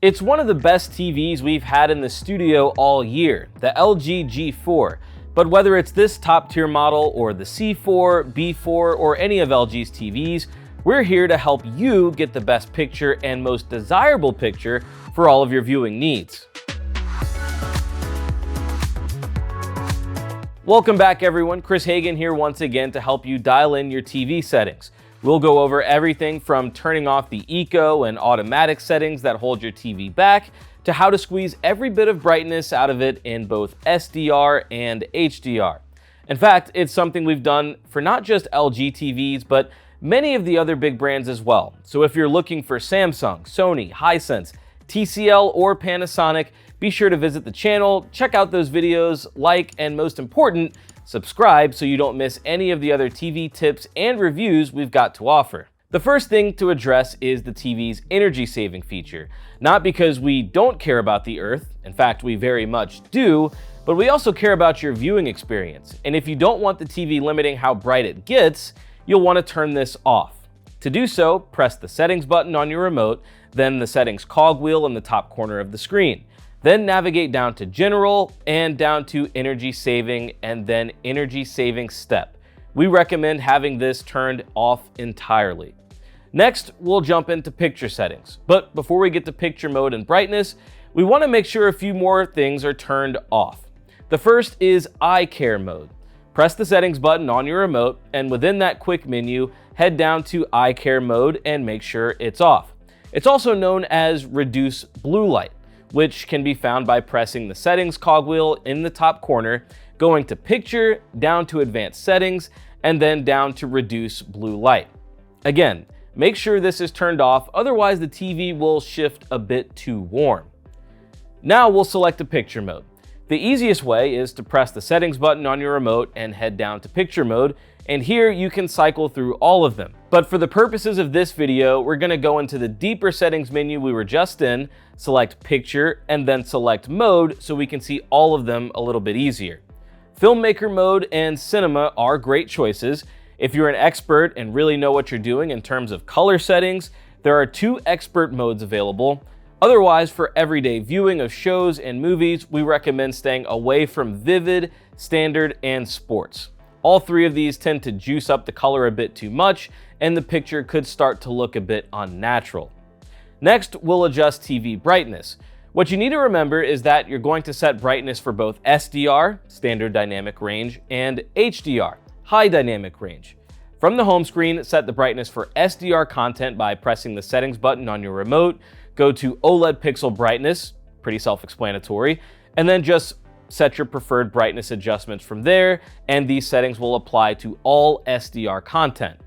It's one of the best TVs we've had in the studio all year, the LG G4. But whether it's this top tier model or the C4, B4, or any of LG's TVs, we're here to help you get the best picture and most desirable picture for all of your viewing needs. Welcome back everyone, Chris Hagan here once again to help you dial in your TV settings. We'll go over everything from turning off the eco and automatic settings that hold your TV back to how to squeeze every bit of brightness out of it in both SDR and HDR. In fact, it's something we've done for not just LG TVs, but many of the other big brands as well. So if you're looking for Samsung, Sony, Hisense, TCL, or Panasonic, be sure to visit the channel, check out those videos, like, and most important, subscribe so you don't miss any of the other TV tips and reviews we've got to offer. The first thing to address is the TV's energy saving feature. Not because we don't care about the Earth, in fact we very much do, but we also care about your viewing experience. And if you don't want the TV limiting how bright it gets, you'll want to turn this off. To do so, press the settings button on your remote, then the settings cogwheel in the top corner of the screen. Then navigate down to General and down to Energy Saving and then Energy Saving Step. We recommend having this turned off entirely. Next, we'll jump into picture settings. But before we get to picture mode and brightness, we want to make sure a few more things are turned off. The first is Eye Care mode. Press the settings button on your remote and within that quick menu, head down to Eye Care mode and make sure it's off. It's also known as Reduce Blue Light, which can be found by pressing the settings cogwheel in the top corner, going to Picture, down to Advanced Settings, and then down to Reduce Blue Light. Again, make sure this is turned off, otherwise the TV will shift a bit too warm. Now we'll select a picture mode. The easiest way is to press the settings button on your remote and head down to picture mode, and here you can cycle through all of them. But for the purposes of this video, we're going to go into the deeper settings menu we were just in, select picture, and then select mode so we can see all of them a little bit easier. Filmmaker mode and cinema are great choices. If you're an expert and really know what you're doing in terms of color settings, there are 2 expert modes available. Otherwise, for everyday viewing of shows and movies, we recommend staying away from vivid, standard, and sports. All 3 of these tend to juice up the color a bit too much, and the picture could start to look a bit unnatural. Next, we'll adjust TV brightness. What you need to remember is that you're going to set brightness for both SDR, standard dynamic range, and HDR, high dynamic range. From the home screen, set the brightness for SDR content by pressing the settings button on your remote, go to OLED pixel brightness, pretty self-explanatory, and then just set your preferred brightness adjustments from there, and these settings will apply to all SDR content.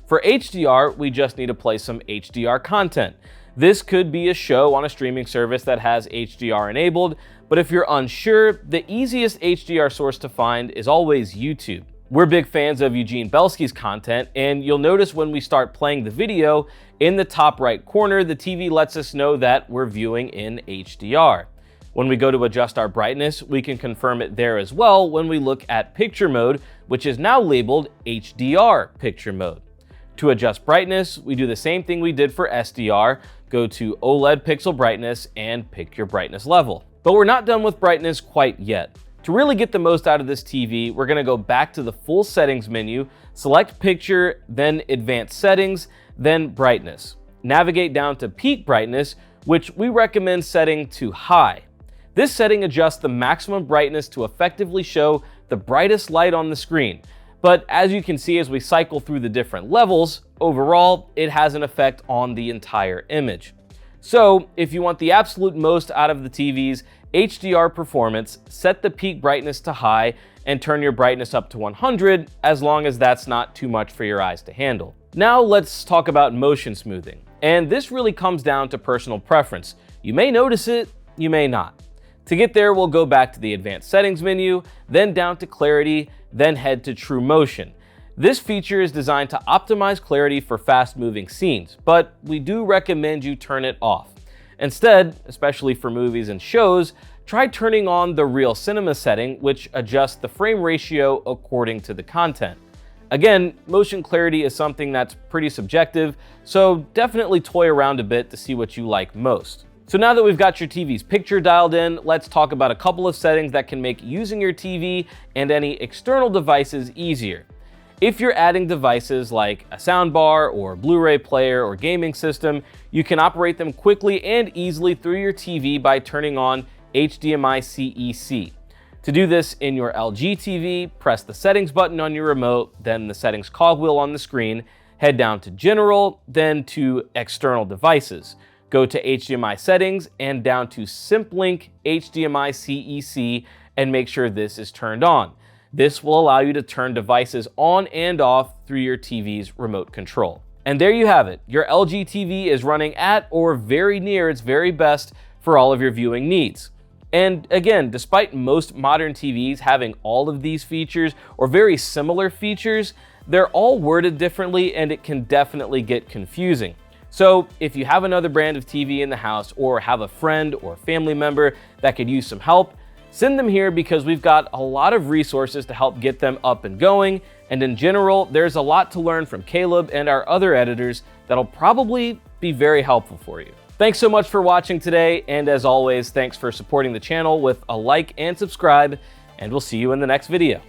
For HDR, we just need to play some HDR content. This could be a show on a streaming service that has HDR enabled, but if you're unsure, the easiest HDR source to find is always YouTube. We're big fans of Eugene Belsky's content, and you'll notice when we start playing the video, in the top right corner, the TV lets us know that we're viewing in HDR. When we go to adjust our brightness, we can confirm it there as well when we look at picture mode, which is now labeled HDR picture mode. To adjust brightness, we do the same thing we did for SDR, go to OLED pixel brightness and pick your brightness level. But we're not done with brightness quite yet. To really get the most out of this TV, we're going to go back to the full settings menu, select picture, then advanced settings, then brightness. Navigate down to peak brightness, which we recommend setting to high. This setting adjusts the maximum brightness to effectively show the brightest light on the screen. But as you can see as we cycle through the different levels, overall, it has an effect on the entire image. So if you want the absolute most out of the TV's HDR performance, set the peak brightness to high and turn your brightness up to 100, as long as that's not too much for your eyes to handle. Now let's talk about motion smoothing. And this really comes down to personal preference. You may notice it, you may not. To get there, we'll go back to the advanced settings menu, then down to clarity, then head to true motion. This feature is designed to optimize clarity for fast-moving scenes, but we do recommend you turn it off. Instead, especially for movies and shows, try turning on the Real Cinema setting, which adjusts the frame ratio according to the content. Again, motion clarity is something that's pretty subjective, so definitely toy around a bit to see what you like most. So now that we've got your TV's picture dialed in, let's talk about a couple of settings that can make using your TV and any external devices easier. If you're adding devices like a soundbar or Blu-ray player or gaming system, you can operate them quickly and easily through your TV by turning on HDMI-CEC. To do this in your LG TV, press the settings button on your remote, then the settings cogwheel on the screen, head down to General, then to External Devices. Go to HDMI settings and down to SimpLink HDMI-CEC and make sure this is turned on. This will allow you to turn devices on and off through your TV's remote control. And there you have it. Your LG TV is running at or very near its very best for all of your viewing needs. And again, despite most modern TVs having all of these features or very similar features, they're all worded differently and it can definitely get confusing. So if you have another brand of TV in the house or have a friend or family member that could use some help, send them here because we've got a lot of resources to help get them up and going. And in general, there's a lot to learn from Caleb and our other editors that'll probably be very helpful for you. Thanks so much for watching today, and as always, thanks for supporting the channel with a like and subscribe, and we'll see you in the next video.